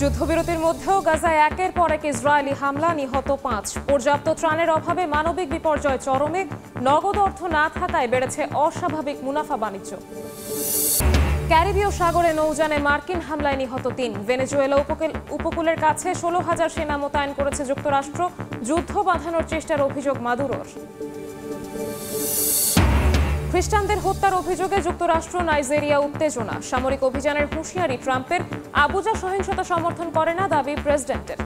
যুদ্ধবিরতির মধ্যেও গাজায় একের পর এক ইসরায়েলি হামলা, নিহত 5। পর্যাপ্ত ত্রাণের অভাবে মানবিক বিপর্যয় চরমে, নগদ অর্থ না থাকায় বেড়েছে অস্বাভাবিক মুনাফা বাণিজ্য। ক্যারিবীয় সাগরে নৌযানে মার্কিন হামলায় নিহত 3। ভেনেজুয়েলা উপকূলের কাছে 16,000 সেনা মোতায়েন করেছে যুক্তরাষ্ট্র, যুদ্ধ বাঁধানোর চেষ্টার অভিযোগ মাদুরোর। খ্রিস্টানদের হত্যার অভিযোগে যুক্তরাষ্ট্র নাইজেরিয়া উত্তেজনা, সামরিক অভিযানের হুঁশিয়ারি ট্রাম্পের, আবুজা সহিংসতা সমর্থন করে না দাবি প্রেসিডেন্টের।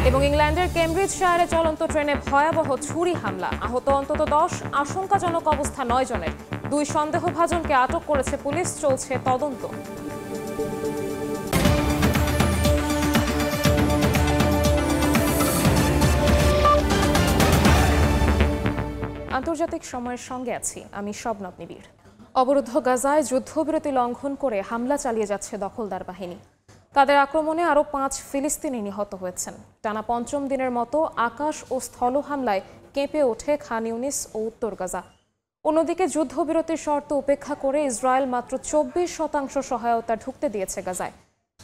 এবং ইংল্যান্ডের কেমব্রিজশায়ারে চলন্ত ট্রেনে ভয়াবহ ছুরি হামলা, আহত অন্তত 10, আশঙ্কাজনক অবস্থা 9 জনের। 2 সন্দেহভাজনকে আটক করেছে পুলিশ, চলছে তদন্ত। আন্তর্জাতিক সময়ের সঙ্গে আছি আমি শবনব নিবিড়। অবরুদ্ধ গাজায় যুদ্ধবিরতি লঙ্ঘন করে হামলা চালিয়ে যাচ্ছে দখলদার বাহিনী। তাদের আক্রমণে আরও 5 ফিলিস্তিনি নিহত হয়েছেন। টানা 5ম দিনের মতো আকাশ ও স্থল হামলায় কেঁপে ওঠে খান ইউনিস ও উত্তর গাজা। অন্যদিকে যুদ্ধবিরতির শর্ত উপেক্ষা করে ইসরায়েল মাত্র 24% সহায়তা ঢুকতে দিয়েছে গাজায়।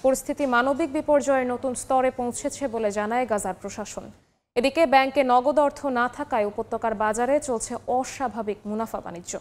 পরিস্থিতি মানবিক বিপর্যয়ের নতুন স্তরে পৌঁছেছে বলে জানায় গাজার প্রশাসন। এদিকে ব্যাংকে নগদ অর্থ না থাকায় উপত্যকার বাজারে চলছে অস্বাভাবিক মুনাফা বাণিজ্য।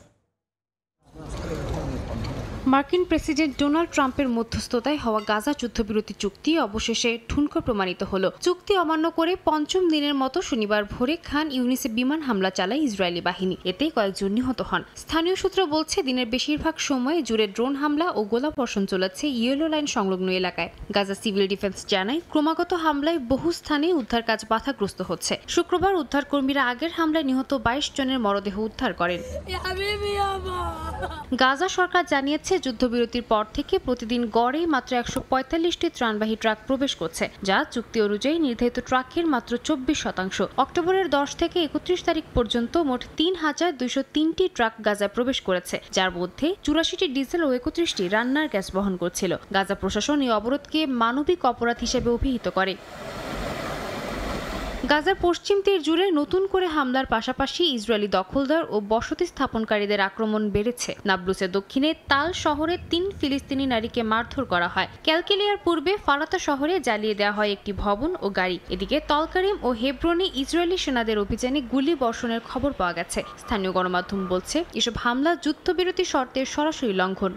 মার্কিন প্রেসিডেন্ট ডোনাল্ড ট্রাম্পের মধ্যস্থতায় হওয়া গাজা যুদ্ধবিরতি চুক্তি অবশেষে ঠুনকো প্রমাণিত হলো। চুক্তি অমান্য করে 5ম দিনের মতো শনিবার ভোরে খান ইউনিসে বিমান হামলা চালায় ইসরায়েলি বাহিনী। এতে কয়েকজন নিহত হন। স্থানীয় সূত্র বলছে, দিনের বেশিরভাগ সময় জুড়ে ড্রোন হামলা ও গোলাবর্ষণ চলেছে ইয়েলো লাইন সংলগ্ন এলাকায়। গাজা সিভিল ডিফেন্স জানায়, ক্রমাগত হামলায় বহু স্থানে উদ্ধার কাজ বাধাগ্রস্ত হচ্ছে। শুক্রবার উদ্ধারকর্মীরা আগের হামলায় নিহত 22 জনের মরদেহ উদ্ধার করেন। গাজা সরকার জানিয়েছে, যুদ্ধবিরতির পর থেকে প্রতিদিন গড়ে মাত্র 145টি ত্রাণবাহী ট্রাক প্রবেশ করছে, যা চুক্তি অনুযায়ী নির্ধারিত ট্রাকের মাত্র 24%। অক্টোবরের 10 থেকে 31 তারিখ পর্যন্ত মোট 3,203টি ট্রাক গাজায় প্রবেশ করেছে, যার মধ্যে 84টি ডিজেল ও 31টি রান্নার গ্যাস বহন করছিল। গাজা প্রশাসন এই অবরোধকে মানবিক অপরাধ হিসেবে অভিহিত করে। গাজার পশ্চিম তীর জুড়ে নতুন করে হামলার পাশাপাশি ইসরায়েলি দখলদার ও বসতি স্থাপনকারীদের আক্রমণ বেড়েছে। নাবলুসের দক্ষিণে তাল শহরে 3 ফিলিস্তিনি নারীকে মারধর করা হয়। ক্যালকেলিয়ার পূর্বে ফারাতা শহরে জ্বালিয়ে দেওয়া হয় একটি ভবন ও গাড়ি। এদিকে তলকারিম ও হেব্রনে ইসরায়েলি সেনাদের অভিযানে গুলি বর্ষণের খবর পাওয়া গেছে। স্থানীয় গণমাধ্যম বলছে, এসব হামলা যুদ্ধবিরতি শর্তের সরাসরি লঙ্ঘন।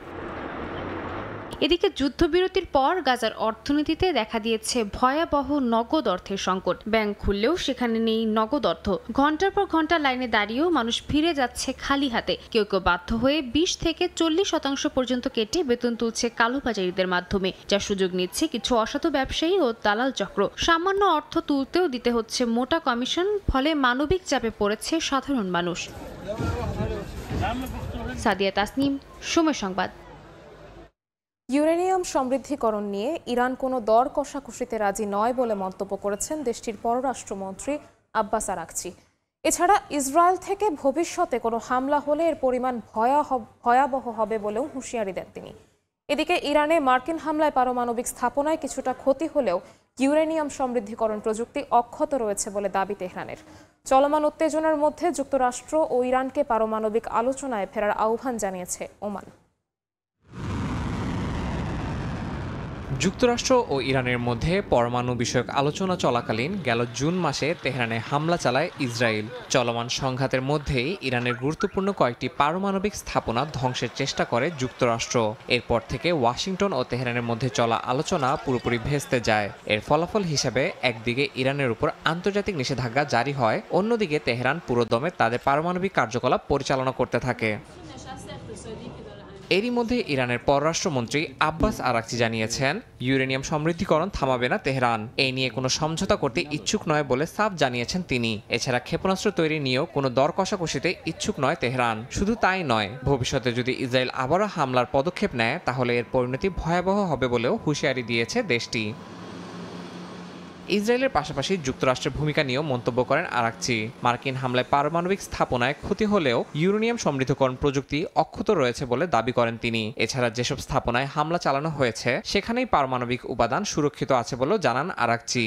এদিকে যুদ্ধবিরতির পর গাজার অর্থনীতিতে দেখা দিয়েছে ভয়াবহ নগদ অর্থের সংকট। ব্যাংক খুললেও সেখানে নেই নগদ অর্থ। ঘন্টার পর ঘন্টা লাইনে দাঁড়িয়েও মানুষ ফিরে যাচ্ছে খালি হাতে। কেউ কেউ বাধ্য হয়ে 20 থেকে 40% পর্যন্ত কেটে বেতন তুলছে কালোবাজারিদের মাধ্যমে, যার সুযোগ নিচ্ছে কিছু অসাধু ব্যবসায়ী ও দালাল চক্র। সামান্য অর্থ তুলতেও দিতে হচ্ছে মোটা কমিশন, ফলে মানবিক চাপে পড়েছে সাধারণ মানুষ। সাদিয়া তাসনিম, সময় সংবাদ। ইউরেনিয়াম সমৃদ্ধিকরণ নিয়ে ইরান কোনো দর কষাকষিতে রাজি নয় বলে মন্তব্য করেছেন দেশটির পররাষ্ট্রমন্ত্রী আব্বাস আরাকচি। এছাড়া ইসরায়েল থেকে ভবিষ্যতে কোনো হামলা হলে এর পরিমাণ ভয়াবহ হবে বলেও হুঁশিয়ারি দেন তিনি। এদিকে ইরানে মার্কিন হামলায় পারমাণবিক স্থাপনায় কিছুটা ক্ষতি হলেও ইউরেনিয়াম সমৃদ্ধিকরণ প্রযুক্তি অক্ষত রয়েছে বলে দাবি তেহরানের। চলমান উত্তেজনার মধ্যে যুক্তরাষ্ট্র ও ইরানকে পারমাণবিক আলোচনায় ফেরার আহ্বান জানিয়েছে ওমান। যুক্তরাষ্ট্র ও ইরানের মধ্যে পরমাণু বিষয়ক আলোচনা চলাকালীন গেল জুন মাসে তেহরানে হামলা চালায় ইসরায়েল। চলমান সংঘাতের মধ্যেই ইরানের গুরুত্বপূর্ণ কয়েকটি পারমাণবিক স্থাপনা ধ্বংসের চেষ্টা করে যুক্তরাষ্ট্র। এরপর থেকে ওয়াশিংটন ও তেহরানের মধ্যে চলা আলোচনা পুরোপুরি ভেস্তে যায়। এর ফলাফল হিসেবে একদিকে ইরানের উপর আন্তর্জাতিক নিষেধাজ্ঞা জারি হয়, অন্যদিকে তেহরান পুরোদমে তাদের পারমাণবিক কার্যকলাপ পরিচালনা করতে থাকে। এরই মধ্যে ইরানের পররাষ্ট্রমন্ত্রী আব্বাস আরাকচি জানিয়েছেন, ইউরেনিয়াম সমৃদ্ধিকরণ থামাবে না তেহরান। এই নিয়ে কোনো সমঝোতা করতে ইচ্ছুক নয় বলে সাফ জানিয়েছেন তিনি। এছাড়া ক্ষেপণাস্ত্র তৈরি নিয়েও কোনো দর কষাকষিতে ইচ্ছুক নয় তেহরান। শুধু তাই নয়, ভবিষ্যতে যদি ইসরায়েল আবারও হামলার পদক্ষেপ নেয় তাহলে এর পরিণতি ভয়াবহ হবে বলেও হুঁশিয়ারি দিয়েছে দেশটি। ইসরায়েলের পাশাপাশি যুক্তরাষ্ট্রের ভূমিকা নিয়েও মন্তব্য করেন আরাকচি। মার্কিন হামলায় পারমাণবিক স্থাপনায় ক্ষতি হলেও ইউরেনিয়াম সমৃদ্ধকরণ প্রযুক্তি অক্ষত রয়েছে বলে দাবি করেন তিনি। এছাড়া যেসব স্থাপনায় হামলা চালানো হয়েছে সেখানেই পারমাণবিক উপাদান সুরক্ষিত আছে বলেও জানান আরাকচি।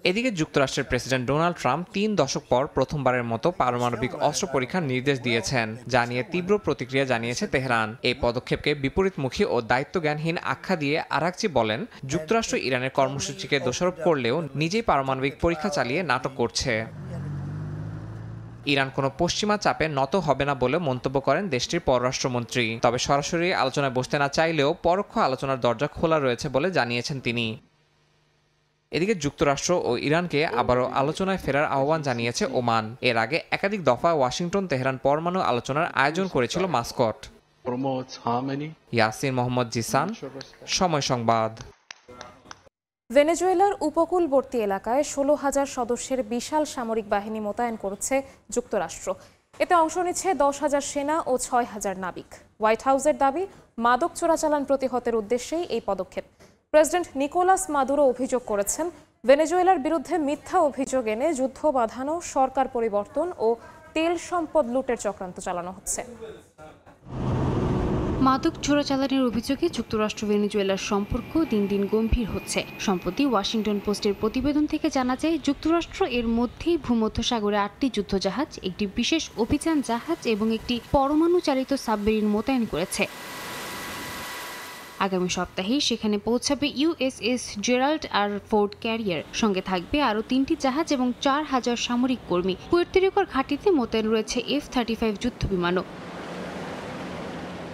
এদিকে যুক্তরাষ্ট্রের প্রেসিডেন্ট ডোনাল্ড ট্রাম্প 3 দশক পর প্রথমবারের মতো পারমাণবিক অস্ত্র পরীক্ষার নির্দেশ দিয়েছেন, যা নিয়ে তীব্র প্রতিক্রিয়া জানিয়েছে তেহরান। এই পদক্ষেপকে বিপরীতমুখী ও দায়িত্বজ্ঞানহীন আখ্যা দিয়ে আরাকচি বলেন, যুক্তরাষ্ট্র ইরানের কর্মসূচিকে দোষারোপ করলেও নিজেই পারমাণবিক পরীক্ষা চালিয়ে নাটক করছে। ইরান কোনো পশ্চিমা চাপে নত হবে না বলে মন্তব্য করেন দেশটির পররাষ্ট্রমন্ত্রী। তবে সরাসরি আলোচনায় বসতে না চাইলেও পরোক্ষ আলোচনার দরজা খোলা রয়েছে বলে জানিয়েছেন তিনি। এদিকে যুক্তরাষ্ট্র ও ইরানকে আবারও আলোচনায় ফেরার আহ্বান জানিয়েছে ওমান। এর আগে একাধিক দফা ওয়াশিংটন তেহরান পরমাণু আলোচনার আয়োজন করেছিল মাস্কট। ইয়াসিন মোহাম্মদ জিসান, সময় সংবাদ। ভেনেজুয়েলার উপকূলবর্তী এলাকায় 16,000 সদস্যের বিশাল সামরিক বাহিনী মোতায়েন করেছে যুক্তরাষ্ট্র। এতে অংশ নিচ্ছে 10,000 সেনা ও 6,000 নাবিক। হোয়াইট হাউসের দাবি, মাদক চোরাচালান প্রতিহতের উদ্দেশ্যেই এই পদক্ষেপ। প্রেসিডেন্ট নিকোলাস মাদুরো অভিযোগ করেছেন, ভেনেজুয়েলার বিরুদ্ধে মিথ্যা অভিযোগ এনে যুদ্ধ বাঁধানো, সরকার পরিবর্তন ও তেল সম্পদ লুটের চক্রান্ত চালানো হচ্ছে। মাদক চোরাচালানের অভিযোগে যুক্তরাষ্ট্র ভেনেজুয়েলার সম্পর্ক দিন দিন গম্ভীর হচ্ছে। সম্প্রতি ওয়াশিংটন পোস্টের প্রতিবেদন থেকে জানা যায়, যুক্তরাষ্ট্র এর মধ্যেই ভূমধ্যসাগরে 8টি যুদ্ধজাহাজ, একটি বিশেষ অভিযান জাহাজ এবং একটি পরমাণু চালিত সাবমেরিন মোতায়েন করেছে। আগামী সপ্তাহেই সেখানে পৌঁছাবে USS Gerald R Ford carrier. সঙ্গে থাকবে আরও 3টি জাহাজ এবং 4,000 সামরিক কর্মী। পুয়ের্তো রিকোর ঘাঁটিতে মোতায়েন রয়েছে F-35 যুদ্ধবিমানও।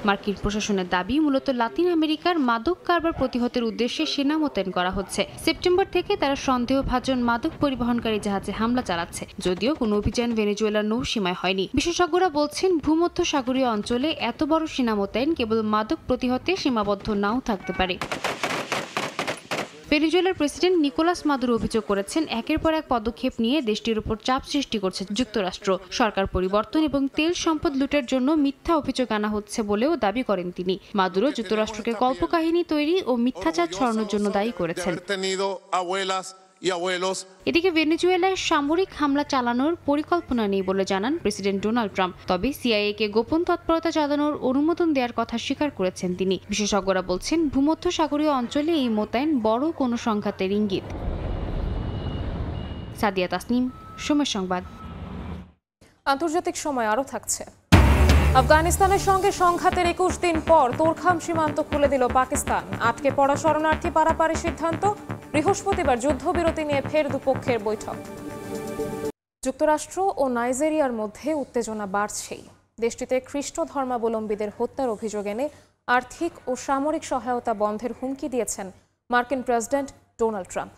মার্কিন প্রশাসনের দাবি, মূলত লাতিন আমেরিকার মাদক কারবার প্রতিহতের উদ্দেশ্যে সেনা মোতায়েন করা হচ্ছে। সেপ্টেম্বর থেকে তারা সন্দেহভাজন মাদক পরিবহনকারী জাহাজে হামলা চালাচ্ছে, যদিও কোনো অভিযান ভেনেজুয়েলার নৌসীমায় হয়নি। বিশেষজ্ঞরা বলছেন, ভূমধ্যসাগরীয় অঞ্চলে এত বড় সেনা মোতায়েন কেবল মাদক প্রতিহতে সীমাবদ্ধ নাও থাকতে পারে। ভেনেজুয়েলার প্রেসিডেন্ট নিকোলাস মাদুরো অভিযোগ করেছেন, একের পর এক পদক্ষেপ নিয়ে দেশটির উপর চাপ সৃষ্টি করছে যুক্তরাষ্ট্র। সরকার পরিবর্তন এবং তেল সম্পদ লুটের জন্য মিথ্যা অভিযোগ আনা হচ্ছে বলেও দাবি করেন তিনি। মাদুরো যুক্তরাষ্ট্রকে কল্পকাহিনী তৈরি ও মিথ্যাচার ছড়ানোর জন্য দায়ী করেছেন। এদিকে ভেনেজুয়েলায় সামরিক হামলা চালানোর পরিকল্পনা নেই বলে জানান প্রেসিডেন্ট ডোনাল্ড ট্রাম্প। তবে সিআইএ-কে গোপন তৎপরতা চালানোর অনুমোদন দেওয়ার কথা স্বীকার করেছেন তিনি। বিশেষজ্ঞরা বলছেন, ভূমধ্যসাগরীয় অঞ্চলে এই মোতায়েন বড় কোনো সংঘাতের ইঙ্গিত। সাদিয়া তাসনিম, সময় সংবাদ। আন্তর্জাতিক সময় আরও থাকছে। আফগানিস্তানের সঙ্গে সংঘাতের 21 দিন পর তোরখাম সীমান্ত খুলে দিল পাকিস্তান। আটকে পড়া শরণার্থী পারাপারের সিদ্ধান্ত। বৃহস্পতিবার যুদ্ধবিরতি নিয়ে ফের দুপক্ষের বৈঠক। যুক্তরাষ্ট্র ও নাইজেরিয়ার মধ্যে উত্তেজনা বাড়ছেই। দেশটিতে খ্রিস্ট ধর্মাবলম্বীদের হত্যার অভিযোগ এনে আর্থিক ও সামরিক সহায়তা বন্ধের হুমকি দিয়েছেন মার্কিন প্রেসিডেন্ট ডোনাল্ড ট্রাম্প।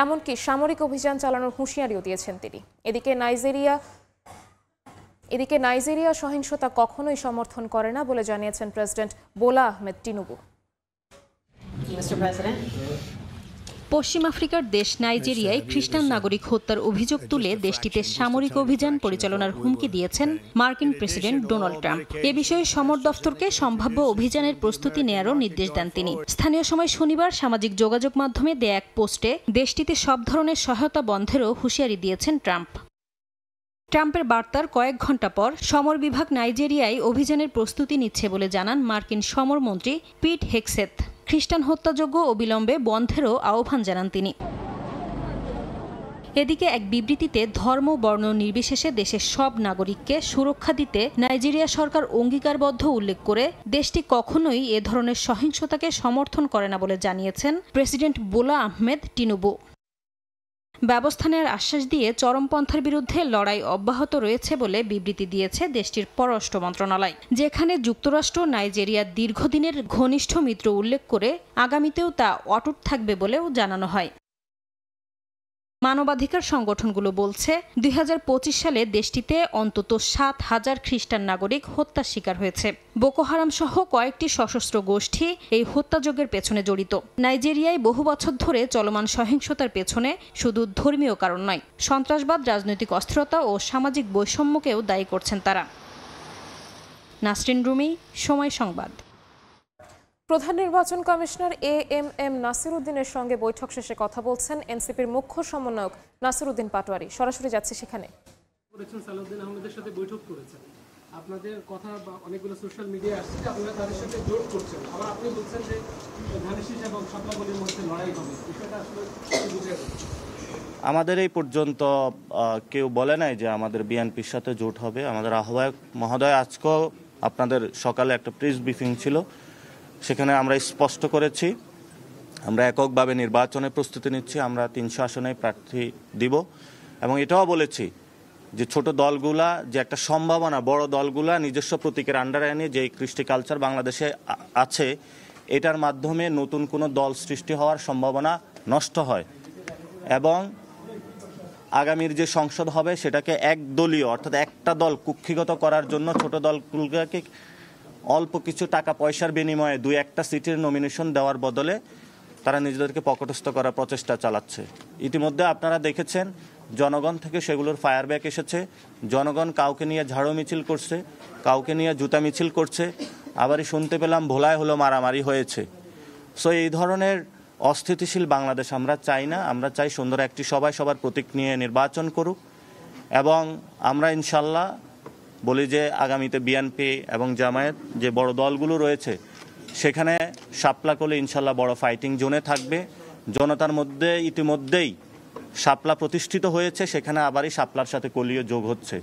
এমনকি সামরিক অভিযান চালানোর হুঁশিয়ারিও দিয়েছেন তিনি। এদিকে নাইজেরিয়া সহিংসতা কখনোই সমর্থন করে না বলে জানিয়েছেন প্রেসিডেন্ট বোলা আহমেদ টিনুবু। পশ্চিম আফ্রিকার দেশ নাইজেরিয়ায় খ্রিস্টান নাগরিক হত্যার অভিযোগ তুলে দেশটিতে সামরিক অভিযান পরিচালনার হুমকি দিয়েছেন মার্কিন প্রেসিডেন্ট ডোনাল্ড ট্রাম্প। এ বিষয়ে সমর দফতরকে সম্ভাব্য অভিযানের প্রস্তুতি নেয়ারও নির্দেশ দেন তিনি। স্থানীয় সময় শনিবার সামাজিক যোগাযোগ মাধ্যমে দেয়া এক পোস্টে দেশটিতে সব ধরনের সহায়তা বন্ধেরও হুঁশিয়ারি দিয়েছেন ট্রাম্প। ট্রাম্পের বার্তার কয়েক ঘণ্টা পর সমর বিভাগ নাইজেরিয়ায় অভিযানের প্রস্তুতি নিচ্ছে বলে জানান মার্কিন সমরমন্ত্রী পিট হেগসেথ। খ্রিস্টান হত্যাযজ্ঞ অবিলম্বে বন্ধেরও আহ্বান জানান তিনি। এদিকে এক বিবৃতিতে ধর্ম বর্ণ নির্বিশেষে দেশের সব নাগরিককে সুরক্ষা দিতে নাইজেরিয়া সরকার অঙ্গীকারবদ্ধ উল্লেখ করে দেশটি কখনোই এ ধরনের সহিংসতাকে সমর্থন করে না বলে জানিয়েছেন প্রেসিডেন্ট বোলা আহমেদ টিনুবু। ব্যবস্থা নেওয়ার আশ্বাস দিয়ে চরমপন্থার বিরুদ্ধে লড়াই অব্যাহত রয়েছে বলে বিবৃতি দিয়েছে দেশটির পররাষ্ট্র মন্ত্রণালয়, যেখানে যুক্তরাষ্ট্র নাইজেরিয়ার দীর্ঘদিনের ঘনিষ্ঠ মিত্র উল্লেখ করে আগামীতেও তা অটুট থাকবে বলেও জানানো হয়। মানবাধিকার সংগঠনগুলো বলছে 2025 সালে দেশটিতে অন্তত 7,000 খ্রিস্টান নাগরিক হত্যার শিকার হয়েছে। বোকো হারাম সহ কয়েকটি সশস্ত্র গোষ্ঠী এই হত্যাযজ্ঞের পেছনে জড়িত। নাইজেরিয়ায় বহু বছর ধরে চলমান সহিংসতার পেছনে শুধু ধর্মীয় কারণ নয়, সন্ত্রাসবাদ, রাজনৈতিক অস্থিরতা ও সামাজিক বৈষম্যকেও দায়ী করছেন তারা। নাসরিন রুমি, সময় সংবাদ। প্রধান নির্বাচন কমিশনার এএমএম নাসির উদ্দিনের সঙ্গে বৈঠক শেষে কথা বলছেন এনসিপির মুখ্য সমন্বয়ক নাসির উদ্দিন পাটোয়ারি। সরাসরি যাচ্ছে সেখানে। সালাউদ্দিন আহমেদের সাথে বৈঠক করেছেন, আপনাদের কথা অনেকগুলো সোশ্যাল মিডিয়ায় আসছে যে আপনারা তাদের সাথে জোট করছেন, আবার আপনি বলছেন যে ধানেশীষ এবং শাপলাকলির মধ্যে লড়াই হবে, বিষয়টা আসলে বুঝে আমাদের এই পর্যন্ত কেউ বলে নাই যে আমাদের বিএনপির সাথে জোট হবে। আমাদের আহ্বায়ক মহোদয় আজকেও আপনাদের সকালে একটা প্রেস ব্রিফিং ছিল, সেখানে আমরা স্পষ্ট করেছি আমরা এককভাবে নির্বাচনে প্রস্তুতি নিচ্ছি, আমরা 300 আসনে প্রার্থী দিব এবং এটাও বলেছি যে ছোট দলগুলা যে একটা সম্ভাবনা, বড় দলগুলা নিজস্ব প্রতীকের আন্ডারে এনে যে কৃষ্টি কালচার বাংলাদেশে আছে এটার মাধ্যমে নতুন কোনো দল সৃষ্টি হওয়ার সম্ভাবনা নষ্ট হয় এবং আগামীর যে সংসদ হবে সেটাকে একদলীয় অর্থাৎ একটা দল কুক্ষিগত করার জন্য ছোট দলগুলোকে অল্প কিছু টাকা পয়সার বিনিময়ে 2-1টা সিটের নমিনেশন দেওয়ার বদলে তারা নিজেদেরকে পকেটস্থ করার প্রচেষ্টা চালাচ্ছে। ইতিমধ্যে আপনারা দেখেছেন জনগণ থেকে সেগুলোর ফায়ারব্যাক এসেছে। জনগণ কাউকে নিয়ে ঝাড়ু মিছিল করছে, কাউকে নিয়ে জুতা মিছিল করছে, আবারই শুনতে পেলাম ভোলায় হলো মারামারি হয়েছে। সো এই ধরনের অস্থিতিশীল বাংলাদেশ আমরা চাই না। আমরা চাই সুন্দর একটি সবাই সবার প্রতীক নিয়ে নির্বাচন করুক এবং আমরা ইনশাল্লাহ বলি যে আগামীতে বিএনপি এবং জামায়াত যে বড় দলগুলো রয়েছে সেখানে শাপলাকলি ইনশাল্লাহ বড় ফাইটিং জোনে থাকবে। জনতার মধ্যে ইতিমধ্যেই শাপলা প্রতিষ্ঠিত হয়েছে, সেখানে আবারই শাপলার সাথে কলিও যোগ হচ্ছে।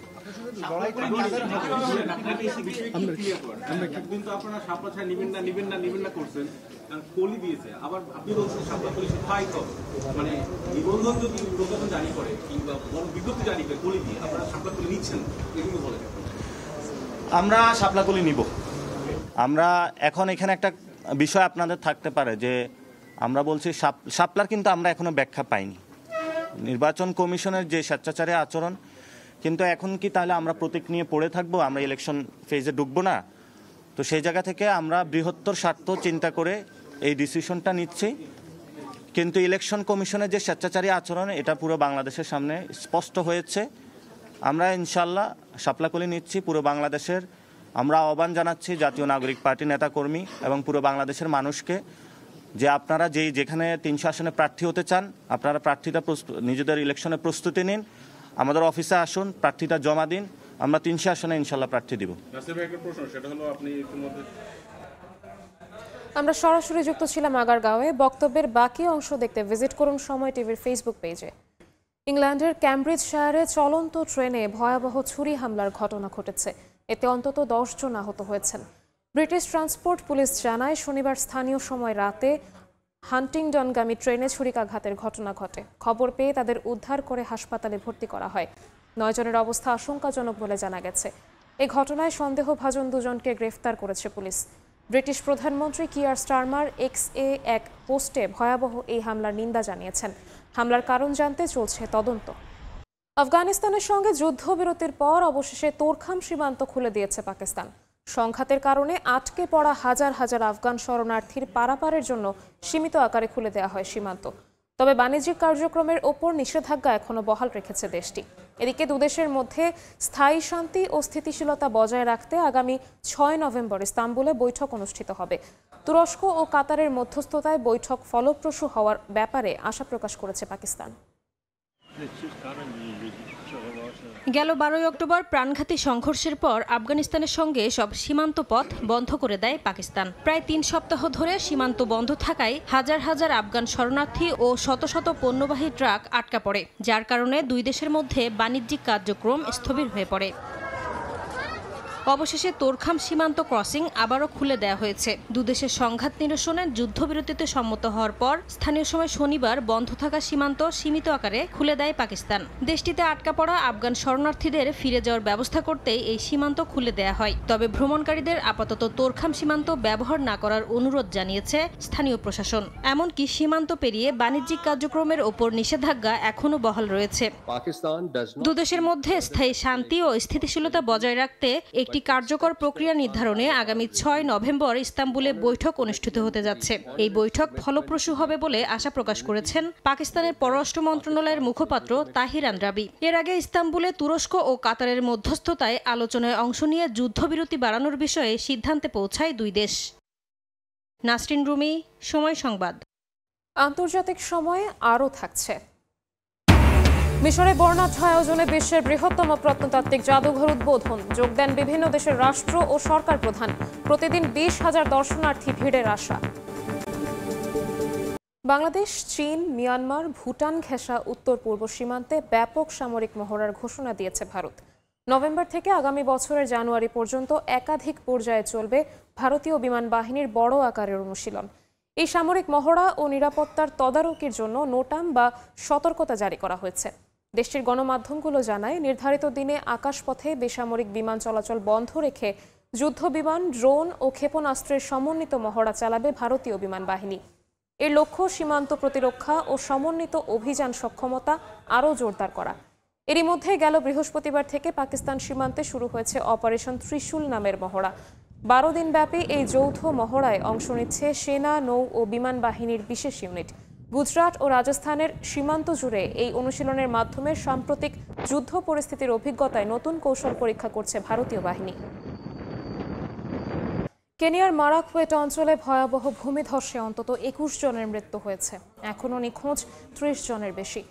আমরা শাপলাকলি নিব। আমরা এখন এখানে একটা বিষয় আপনাদের থাকতে পারে যে আমরা বলছি শাপলার কিন্তু আমরা এখনো ব্যাখ্যা পাইনি। নির্বাচন কমিশনের যে স্বেচ্ছাচারী আচরণ, কিন্তু এখন কি তাহলে আমরা প্রতীক নিয়ে পড়ে থাকবো, আমরা ইলেকশন ফেজে ঢুকবো না? তো সেই জায়গা থেকে আমরা বৃহত্তর স্বার্থ চিন্তা করে এই ডিসিশনটা নিচ্ছি। কিন্তু ইলেকশন কমিশনের যে স্বেচ্ছাচারী আচরণ এটা পুরো বাংলাদেশের সামনে স্পষ্ট হয়েছে। আমরা ইনশাল্লাহ শাপলাকলি নিচ্ছি পুরো বাংলাদেশের। আমরা আহ্বান জানাচ্ছি জাতীয় নাগরিক পার্টি নেতাকর্মী এবং পুরো বাংলাদেশের মানুষকে যে আপনারা যেখানে 300 আসনে প্রার্থী হতে চান আপনারা প্রার্থীটা নিজেদের ইলেকশনে প্রস্তুতি নিন, আমাদের অফিসে আসুন, প্রার্থীটা জমা দিন, আমরা 300 আসনে ইনশাল্লাহ প্রার্থী দিব। আমরা সরাসরি যুক্ত ছিলাম আগারগাঁওয়ে। বক্তব্যের বাকি অংশ দেখতে ভিজিট করুন সময় টিভির ফেসবুক পেজে। ইংল্যান্ডের ক্যামব্রিজশায়ারে চলন্ত ট্রেনে ভয়াবহ ছুরি হামলার ঘটনা ঘটেছে, এতে অন্তত 10 জন আহত হয়েছেন। ব্রিটিশ ট্রান্সপোর্ট পুলিশ জানায় শনিবার স্থানীয় সময় রাতে হান্টিংডনগামী ট্রেনে ছুরিকাঘাতের ঘটনা ঘটে। খবর পেয়ে তাদের উদ্ধার করে হাসপাতালে ভর্তি করা হয়। 9 জনের অবস্থা আশঙ্কাজনক বলে জানা গেছে। এই ঘটনায় সন্দেহভাজন 2 জনকে গ্রেফতার করেছে পুলিশ। ব্রিটিশ প্রধানমন্ত্রী কিয়ার স্টারমার এক্সএ এক পোস্টে ভয়াবহ এই হামলার নিন্দা জানিয়েছেন। হামলার কারণ জানতে চলছে তদন্ত। আফগানিস্তানের সঙ্গে যুদ্ধবিরতির পর অবশেষে তোরখাম সীমান্ত খুলে দিয়েছে পাকিস্তান। সংঘাতের কারণে আটকে পড়া হাজার হাজার আফগান শরণার্থীর পারাপারের জন্য সীমিত আকারে খুলে দেওয়া হয় সীমান্ত। তবে বাণিজ্যিক কার্যক্রমের ওপর নিষেধাজ্ঞা এখনো বহাল রেখেছে দেশটি। এদিকে দুদেশের মধ্যে স্থায়ী শান্তি ও স্থিতিশীলতা বজায় রাখতে আগামী 6 নভেম্বর ইস্তাম্বুলে বৈঠক অনুষ্ঠিত হবে। তুরস্ক ও কাতারের মধ্যস্থতায় বৈঠক ফলপ্রসূ হওয়ার ব্যাপারে আশা প্রকাশ করেছে পাকিস্তান। গেল 12 অক্টোবর প্রাণঘাতী সংঘর্ষের পর আফগানিস্তানের সঙ্গে সব সীমান্ত পথ বন্ধ করে দেয় পাকিস্তান। প্রায় 3 সপ্তাহ ধরে সীমান্ত বন্ধ থাকায় হাজার হাজার আফগান শরণার্থী ও শত শত পণ্যবাহী ট্রাক আটকা পড়ে, যার কারণে দুই দেশের মধ্যে বাণিজ্যিক কার্যক্রম স্থবির হয়ে পড়ে। অবশেষে তোরখাম সীমান্ত ক্রসিং আবারও খুলে দেওয়া হয়েছে। দুদেশের সংঘাত নিরসনের যুদ্ধবিরতিতে সম্মত হওয়ার পর স্থানীয় সময় শনিবার বন্ধ থাকা সীমান্ত সীমিত আকারে খুলে দেয় পাকিস্তান। দেশটিতে আটকা পড়া আফগান শরণার্থীদের ফিরে যাওয়ার ব্যবস্থা করতেই এই সীমান্ত খুলে দেওয়া হয়। তবে ভ্রমণকারীদের আপাতত তোরখাম সীমান্ত ব্যবহার না করার অনুরোধ জানিয়েছে স্থানীয় প্রশাসন। এমনকি সীমান্ত পেরিয়ে বাণিজ্যিক কার্যক্রমের ওপর নিষেধাজ্ঞা এখনও বহাল রয়েছে। দুদেশের মধ্যে স্থায়ী শান্তি ও স্থিতিশীলতা বজায় রাখতে একটি কার্যকর প্রক্রিয়া নির্ধারণে আগামী 6 নভেম্বর ইস্তাম্বুলে বৈঠক অনুষ্ঠিত হতে যাচ্ছে। এই বৈঠক ফলপ্রসূ হবে বলে আশা প্রকাশ করেছেন পাকিস্তানের পররাষ্ট্র মন্ত্রণালয়ের মুখপাত্র তাহির আন্দ্রাবি। এর আগে ইস্তাম্বুলে তুরস্ক ও কাতারের মধ্যস্থতায় আলোচনায় অংশ নিয়ে যুদ্ধবিরতি বাড়ানোর বিষয়ে সিদ্ধান্তে পৌঁছায় দুই দেশ। নাসরিন রুমি, সময় সংবাদ। আন্তর্জাতিক সময়ে আরও থাকছে। মিশরে বর্ণাঢ্য আয়োজনে বিশ্বের বৃহত্তম প্রত্নতাত্ত্বিক জাদুঘর উদ্বোধন। যোগ দেন বিভিন্ন দেশের রাষ্ট্র ও সরকার প্রধান। প্রতিদিন 20,000 দর্শনার্থী ভিড়ের আশা। বাংলাদেশ, চীন, মিয়ানমার, ভুটান ঘেঁষা উত্তর পূর্ব সীমান্তে ব্যাপক সামরিক মহড়ার ঘোষণা দিয়েছে ভারত। নভেম্বর থেকে আগামী বছরের জানুয়ারি পর্যন্ত একাধিক পর্যায়ে চলবে ভারতীয় বিমান বাহিনীর বড় আকারের অনুশীলন। এই সামরিক মহড়া ও নিরাপত্তার তদারকির জন্য নোটাম বা সতর্কতা জারি করা হয়েছে। দেশটির গণমাধ্যমগুলো জানায়, নির্ধারিত দিনে আকাশপথে বেসামরিক বিমান চলাচল বন্ধ রেখে যুদ্ধবিমান, ড্রোন ও ক্ষেপণাস্ত্রের সমন্বিত মহড়া চালাবে ভারতীয় বিমান বাহিনী। এর লক্ষ্য সীমান্ত প্রতিরক্ষা ও সমন্বিত অভিযান সক্ষমতা আরও জোরদার করা। এরই মধ্যে গেল বৃহস্পতিবার থেকে পাকিস্তান সীমান্তে শুরু হয়েছে অপারেশন ত্রিশূল নামের মহড়া। 12 দিনব্যাপী এই যৌথ মহড়ায় অংশ নিচ্ছে সেনা, নৌ ও বিমান বাহিনীর বিশেষ ইউনিট। গুজরাট ও রাজস্থানের সীমান্ত জুড়ে এই অনুশীলনের মাধ্যমে সাম্প্রতিক যুদ্ধ পরিস্থিতির অভিজ্ঞতায় নতুন কৌশল পরীক্ষা করছে ভারতীয় বাহিনী। কেনিয়ার মারাকুয়েট অঞ্চলে ভয়াবহ ভূমিধসে অন্তত 21 জনের মৃত্যু হয়েছে। এখনও নিখোঁজ 30 জনের বেশি।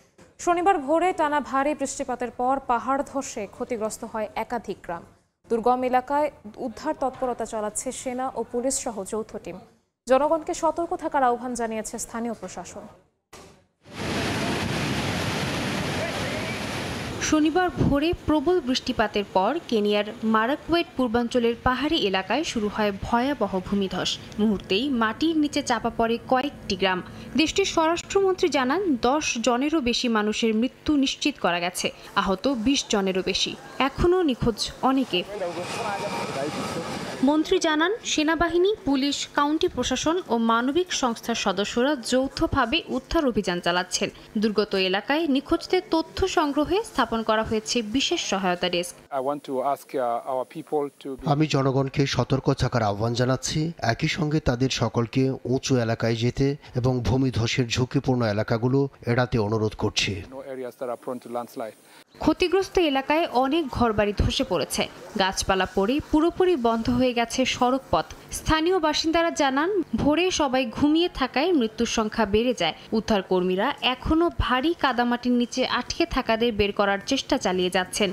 শনিবার ভোরে টানা ভারী বৃষ্টিপাতের পর পাহাড় ধসে ক্ষতিগ্রস্ত হয় একাধিক গ্রাম। দুর্গম এলাকায় উদ্ধার তৎপরতা চালাচ্ছে সেনা ও পুলিশ সহ যৌথ টিম। জনগণকে সতর্ক থাকার আহ্বান জানিয়েছে স্থানীয় প্রশাসন। শনিবার ভোরে প্রবল বৃষ্টিপাতের পর কেনিয়ার মারাকুয়েট পূর্বাঞ্চলের পাহাড়ি এলাকায় শুরু হয় ভয়াবহ ভূমিধস। মুহূর্তেই মাটির নিচে চাপা পড়ে কয়েকটি গ্রাম। দেশটির স্বরাষ্ট্রমন্ত্রী জানান, 10 জনেরও বেশি মানুষের মৃত্যু নিশ্চিত করা গেছে, আহত 20 জনেরও বেশি। এখনও নিখোঁজ অনেকে। মন্ত্রী জানান, সেনাবাহিনী, পুলিশ, কাউন্টি প্রশাসন ও মানবিক সংস্থার সদস্যরা যৌথভাবে উদ্ধার অভিযান চালাচ্ছেন। দুর্গত এলাকায় নিখোঁজদের তথ্য সংগ্রহে স্থাপন করা হয়েছে বিশেষ সহায়তা ডেস্ক। আমি জনগণকে সতর্ক থাকার আহ্বান জানাচ্ছি। একই সঙ্গে তাদের সকলকে উঁচু এলাকায় যেতে এবং ভূমিধসের ঝুঁকিপূর্ণ এলাকাগুলো এড়াতে অনুরোধ করছি। ক্ষতিগ্রস্ত এলাকায় অনেক ঘরবাড়ি ধসে পড়েছে। গাছপালা পড়ে পুরোপুরি বন্ধ হয়ে গেছে সড়কপথ। স্থানীয় বাসিন্দারা জানান, ভোরে সবাই ঘুমিয়ে থাকায় মৃত্যুর সংখ্যা বেড়ে যায়। উদ্ধার কর্মীরা এখনও ভারী কাদামাটির নিচে আটকে থাকাদের বের করার চেষ্টা চালিয়ে যাচ্ছেন।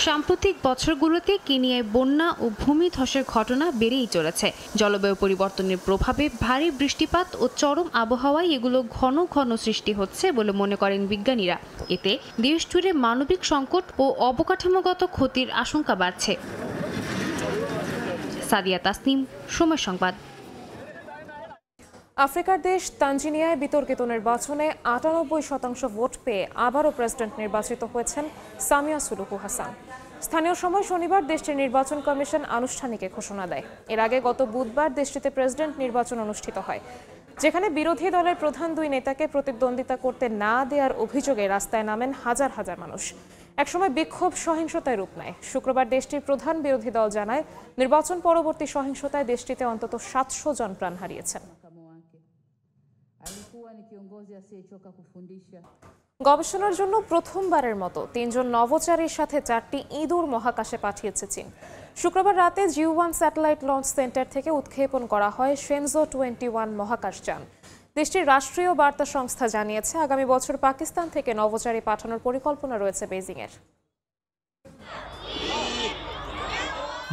সাম্প্রতিক বছরগুলোতে কেনিয়ায় বন্যা ও ভূমিধসের ঘটনা বেড়েই চলেছে। জলবায়ু পরিবর্তনের প্রভাবে ভারী বৃষ্টিপাত ও চরম আবহাওয়ায় এগুলো ঘন ঘন সৃষ্টি হচ্ছে বলে মনে করেন বিজ্ঞানীরা। এতে দেশ জুড়ে মানবিক সংকট ও অবকাঠামোগত ক্ষতির আশঙ্কা বাড়ছে। সাদিয়া তাসনিম, সময় সংবাদ। আফ্রিকার দেশ তানজানিয়ায় বিতর্কিত নির্বাচনে 98% ভোট পেয়ে আবারও প্রেসিডেন্ট নির্বাচিত হয়েছেন সামিয়া সুলুহু হাসান। স্থানীয় সময় শনিবার দেশটির নির্বাচন কমিশন আনুষ্ঠানিক ঘোষণা দেয়। এর আগে গত বুধবার দেশটিতে প্রেসিডেন্ট নির্বাচন অনুষ্ঠিত হয়, যেখানে বিরোধী দলের প্রধান দুই নেতাকে প্রতিদ্বন্দ্বিতা করতে না দেওয়ার অভিযোগে রাস্তায় নামেন হাজার হাজার মানুষ। একসময় বিক্ষোভ সহিংসতায় রূপ নেয়। শুক্রবার দেশটির প্রধান বিরোধী দল জানায়, নির্বাচন পরবর্তী সহিংসতায় দেশটিতে অন্তত 700 জন প্রাণ হারিয়েছেন। গবেষণার জন্য প্রথমবারের মতো 3 জন নভোচারীর সাথে 4টি ইঁদুর মহাকাশে পাঠিয়েছে চীন। শুক্রবার রাতে জিউ-1 স্যাটেলাইট লঞ্চ সেন্টার থেকে উৎক্ষেপণ করা হয় শেনজো 21 মহাকাশযান। দেশটির রাষ্ট্রীয় বার্তা সংস্থা জানিয়েছে, আগামী বছর পাকিস্তান থেকে নভোচারী পাঠানোর পরিকল্পনা রয়েছে বেইজিংয়ের।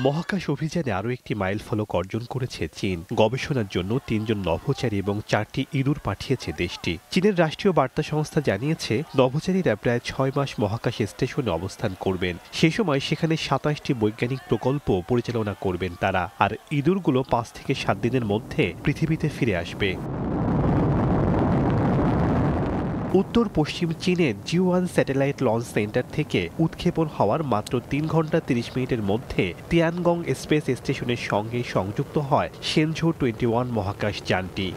মহাকাশ অভিযানে আরও একটি মাইলফলক অর্জন করেছে চীন। গবেষণার জন্য 3 জন নভোচারী এবং 4টি ইঁদুর পাঠিয়েছে দেশটি। চীনের রাষ্ট্রীয় বার্তা সংস্থা জানিয়েছে, নভোচারীরা প্রায় 6 মাস মহাকাশ স্টেশনে অবস্থান করবেন। সেই সময় সেখানে 27টি বৈজ্ঞানিক প্রকল্প পরিচালনা করবেন তারা। আর ইঁদুরগুলো 5 থেকে 7 দিনের মধ্যে পৃথিবীতে ফিরে আসবে। উত্তর পশ্চিম চীনে জিউ-1 স্যাটেলাইট লঞ্চ সেন্টার থেকে উৎক্ষেপণ হওয়ার মাত্র 3 ঘন্টা 30 মিনিটের মধ্যে তিয়ানগং স্পেস স্টেশনের সঙ্গে সংযুক্ত হয় শেনঝো 21 মহাকাশ যানটি।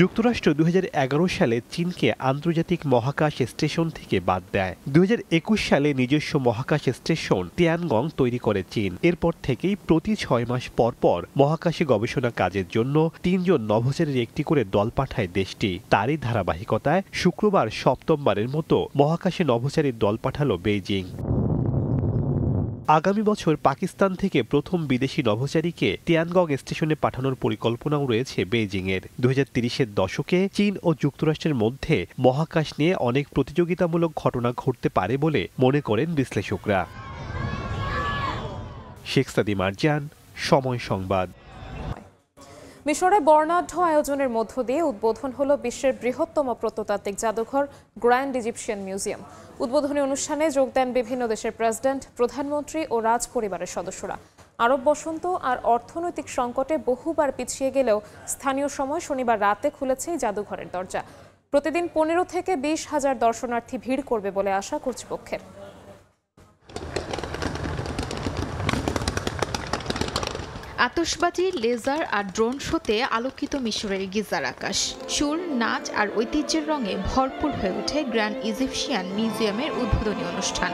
যুক্তরাষ্ট্র 2011 সালে চীনকে আন্তর্জাতিক মহাকাশ স্টেশন থেকে বাদ দেয়। 2021 সালে নিজস্ব মহাকাশ স্টেশন তিয়ানগং তৈরি করে চীন। এরপর থেকেই প্রতি 6 মাস পর পর মহাকাশে গবেষণা কাজের জন্য 3 জন নভোচারীর একটি করে দল পাঠায় দেশটি। তারই ধারাবাহিকতায় শুক্রবার 7মবারের মতো মহাকাশে নভোচারীর দল পাঠালো বেইজিং। আগামী বছর পাকিস্তান থেকে প্রথম বিদেশি নভোচারীকে তিয়ানগং স্টেশনে পাঠানোর পরিকল্পনাও রয়েছে বেইজিংয়ের। 2030-এর দশকে চীন ও যুক্তরাষ্ট্রের মধ্যে মহাকাশ নিয়ে অনেক প্রতিযোগিতামূলক ঘটনা ঘটতে পারে বলে মনে করেন বিশ্লেষকরা। শেখ সাদি মারজান, সময় সংবাদ। মিশরে বর্ণাঢ্য আয়োজনের মধ্য দিয়ে উদ্বোধন হলো বিশ্বের বৃহত্তম প্রত্নতাত্ত্বিক জাদুঘর গ্র্যান্ড ইজিপশিয়ান মিউজিয়াম। উদ্বোধনী অনুষ্ঠানে যোগ দেন বিভিন্ন দেশের প্রেসিডেন্ট, প্রধানমন্ত্রী ও রাজ পরিবারের সদস্যরা। আরব বসন্ত আর অর্থনৈতিক সংকটে বহুবার পিছিয়ে গেলেও স্থানীয় সময় শনিবার রাতে খুলেছে এই জাদুঘরের দরজা। প্রতিদিন 15 থেকে 20 হাজার দর্শনার্থী ভিড় করবে বলে আশা কর্তৃপক্ষের। আতশবাজি, লেজার আর ড্রোন শোতে আলোকিত মিশরের গিজার আকাশ। সুর, নাচ আর ঐতিহ্যের রঙে ভরপুর হয়ে ওঠে গ্র্যান্ড ইজিপশিয়ান মিউজিয়ামের উদ্বোধনী অনুষ্ঠান।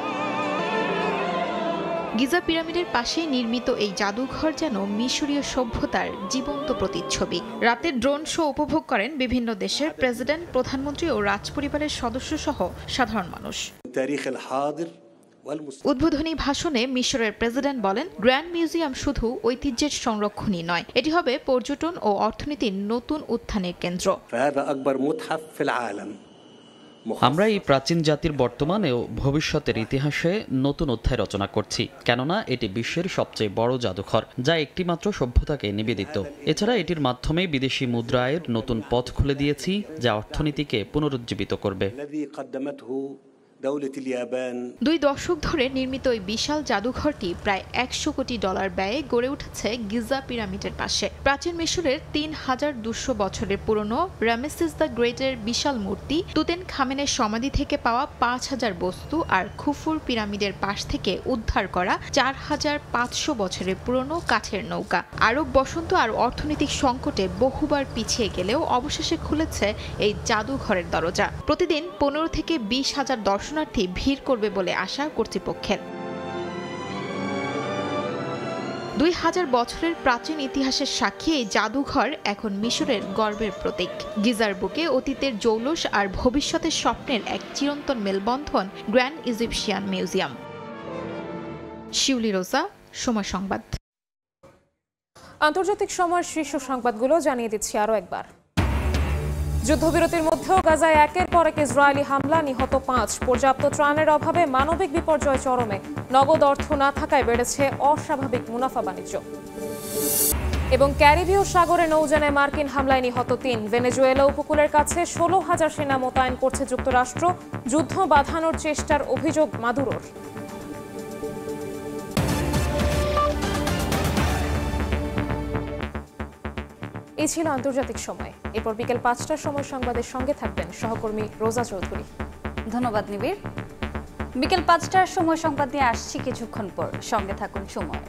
গিজা পিরামিডের পাশে নির্মিত এই জাদুঘর যেন মিশরীয় সভ্যতার জীবন্ত প্রতিচ্ছবি। রাতে ড্রোন শো উপভোগ করেন বিভিন্ন দেশের প্রেসিডেন্ট, প্রধানমন্ত্রী ও রাজপরিবারের সদস্য সহ সাধারণ মানুষ। উদ্বোধনী ভাষণে মিশরের প্রেসিডেন্ট বলেন, গ্র্যান্ড মিউজিয়াম শুধু ঐতিহ্যের সংরক্ষণই নয়, এটি হবে পর্যটন ও অর্থনীতির নতুন উত্থানের কেন্দ্র। আমরা এই প্রাচীন জাতির বর্তমান ও ভবিষ্যতের ইতিহাসে নতুন অধ্যায় রচনা করছি, কেননা এটি বিশ্বের সবচেয়ে বড় জাদুঘর, যা একটিমাত্র সভ্যতাকে নিবেদিত। এছাড়া এটির মাধ্যমে বিদেশি মুদ্রায়ের নতুন পথ খুলে দিয়েছি, যা অর্থনীতিকে পুনরুজ্জীবিত করবে। 2 দশক ধরে নির্মিত এই বিশাল জাদুঘরটি প্রায় $100 কোটি ব্যয়ে গড়ে উঠেছে গিজা পিরামিডের পাশে। প্রাচীন মিশরের 3200 বছরের পুরনো রামেসিস দ্য গ্রেটের বিশাল মূর্তি, তুতেনখামেনের সমাধি থেকে পাওয়া 5000 বস্তু আর খুফুর পিরামিডের পাশ থেকে উদ্ধার করা 4500 বছরের পুরনো কাঠের নৌকা। আরব বসন্ত আর অর্থনৈতিক সংকটে বহুবার পিছিয়ে গেলেও অবশেষে খুলেছে এই জাদুঘরের দরজা। প্রতিদিন 15 থেকে 20 হাজার দর্শনার্থী ভিড় করবে বলে আশা কর্তৃপক্ষের। 2000 বছরের প্রাচীন ইতিহাসের সাক্ষী এই জাদুঘর এখন মিশরের গর্বের প্রতীক। গিজার বুকে অতীতের জৌলুস আর ভবিষ্যতের স্বপ্নের এক চিরন্তন মেলবন্ধন গ্র্যান্ড ইজিপশিয়ান মিউজিয়াম। শিউলি রোজা, সময় সংবাদ। আন্তর্জাতিক সময়ের শীর্ষ সংবাদগুলো জানিয়ে দিচ্ছি আরও একবার। যুদ্ধবিরতির মধ্যেও গাজায় একের পর এক ইসরায়েলি হামলা, নিহত 5। পর্যাপ্ত ত্রাণের অভাবে মানবিক বিপর্যয় চরমে। নগদ অর্থ না থাকায় বেড়েছে অস্বাভাবিক মুনাফা বাণিজ্য। এবং ক্যারিবীয় সাগরে নৌযানে মার্কিন হামলায় নিহত 3। ভেনেজুয়েলা উপকূলের কাছে 16,000 সেনা মোতায়েন করছে যুক্তরাষ্ট্র। যুদ্ধ বাঁধানোর চেষ্টার অভিযোগ মাদুরোর। এই ছিল আন্তর্জাতিক সময়। এরপর বিকেল 5টার সময় সংবাদের সঙ্গে থাকবেন সহকর্মী রোজা চৌধুরী। ধন্যবাদ নিবিড়। বিকেল 5টার সময় সংবাদ নিয়ে আসছি কিছুক্ষণ পর, সঙ্গে থাকুন সময়।